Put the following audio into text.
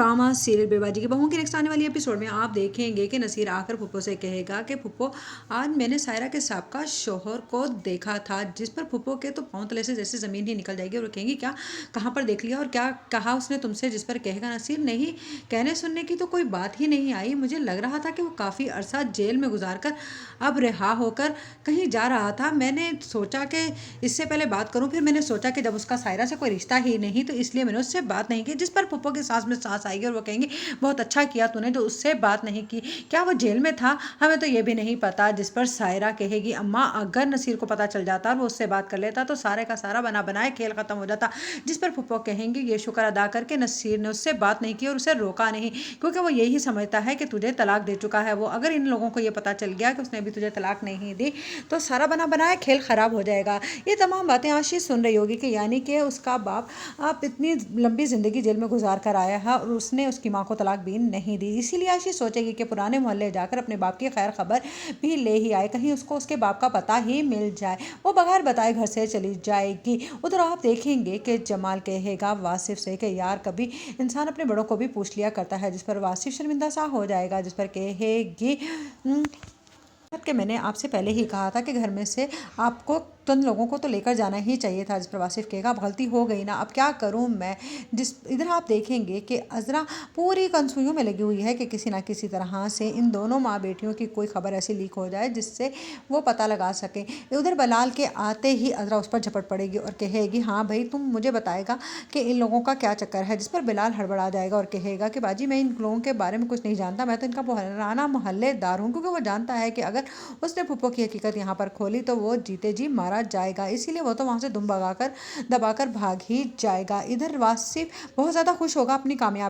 Drama serial बेबाजी की बहू की नेक्स्ट आने वाली एपिसोड में आप देखेंगे कि नसीर आकर फुप्पो से कहेगा कि फुप्पो आज मैंने सायरा के साबका शोहर को देखा था, जिस पर फुप्पो के तो पांव तले से जैसे ज़मीन ही निकल जाएगी और वो कहेंगी क्या, कहाँ पर देख लिया और क्या कहा उसने तुमसे, जिस पर कहेगा नसीर नहीं, कहने सुनने की तो कोई बात ही नहीं आई, मुझे लग रहा था कि वो काफ़ी अरसा जेल में गुजार कर अब रिहा होकर कहीं जा रहा था। मैंने सोचा कि इससे पहले बात करूं, फिर मैंने सोचा कि जब उसका सायरा से कोई रिश्ता ही नहीं तो इसलिए मैंने उससे बात नहीं की, जिस पर फुप्पो की सांस में सांस आएगी और वो कहेंगे बहुत अच्छा किया तूने जो उससे बात नहीं की, क्या वो जेल में था, हमें तो ये भी नहीं पता। जिस पर सायरा कहेगी अम्मा अगर नसीर को पता चल जाता और वो उससे बात कर लेता तो सारे का सारा बना बनाए खेल खत्म हो जाता। जिस पर फुप्पो कहेंगे ये शुक्र अदा करके नसीर ने उससे बात नहीं की और उसे रोका नहीं, क्योंकि वो यही समझता है कि तुझे तलाक दे चुका है वो, अगर इन लोगों को ये पता चल गया कि उसने अभी तुझे तलाक नहीं दी तो सारा बना बनाए खेल खराब हो जाएगा। ये तमाम बातें आशीष सुन रही होगी कि यानी कि उसका बाप आप इतनी लंबी ज़िंदगी जेल में गुजार कर आया है और उसने उसकी माँ को तलाक भी नहीं दी, इसीलिए आशीष सोचेगी कि पुराने मोहल्ले जाकर अपने बाप की खैर खबर भी ले ही आए, कहीं उसको उसके बाप का पता ही मिल जाए। वो बगैर बताए घर से चली जाएगी। उधर आप देखेंगे कि जमाल कहेगा वासिफ से कि यार कभी इंसान अपने बड़ों को भी पूछ लिया करता है, जिस पर वासिफ शर्मिंदा सा हो जाएगा, जिस पर कहेगी कि मैंने आपसे पहले ही कहा था कि घर में से आपको तुम लोगों को तो लेकर जाना ही चाहिए था। जिस पर वासिफ कहेगा अब गलती हो गई ना, अब क्या करूं मैं। जिस इधर आप देखेंगे कि अजरा पूरी कंसुइयों में लगी हुई है कि किसी ना किसी तरह से इन दोनों माँ बेटियों की कोई खबर ऐसी लीक हो जाए जिससे वो पता लगा सकें। उधर बलाल के आते ही अजरा उस पर झपट पड़ेगी और कहेगी हाँ भाई तुम मुझे बताएगा कि इन लोगों का क्या चक्कर है, जिस पर बिलाल हड़बड़ा जाएगा और कहेगा कि बाजी मैं इन लोगों के बारे में कुछ नहीं जानता, मैं तो इनका पुराना मोहल्लेदार हूँ, क्योंकि वो जानता है कि अगर उसने फुप्पो की हकीकत यहाँ पर खोली तो वो जीते जी मारा जाएगा, इसीलिए वो तो वहाँ से दुम दबाकर भाग ही जाएगा। इधर वासिफ बहुत ज़्यादा खुश होगा अपनी कामयाबी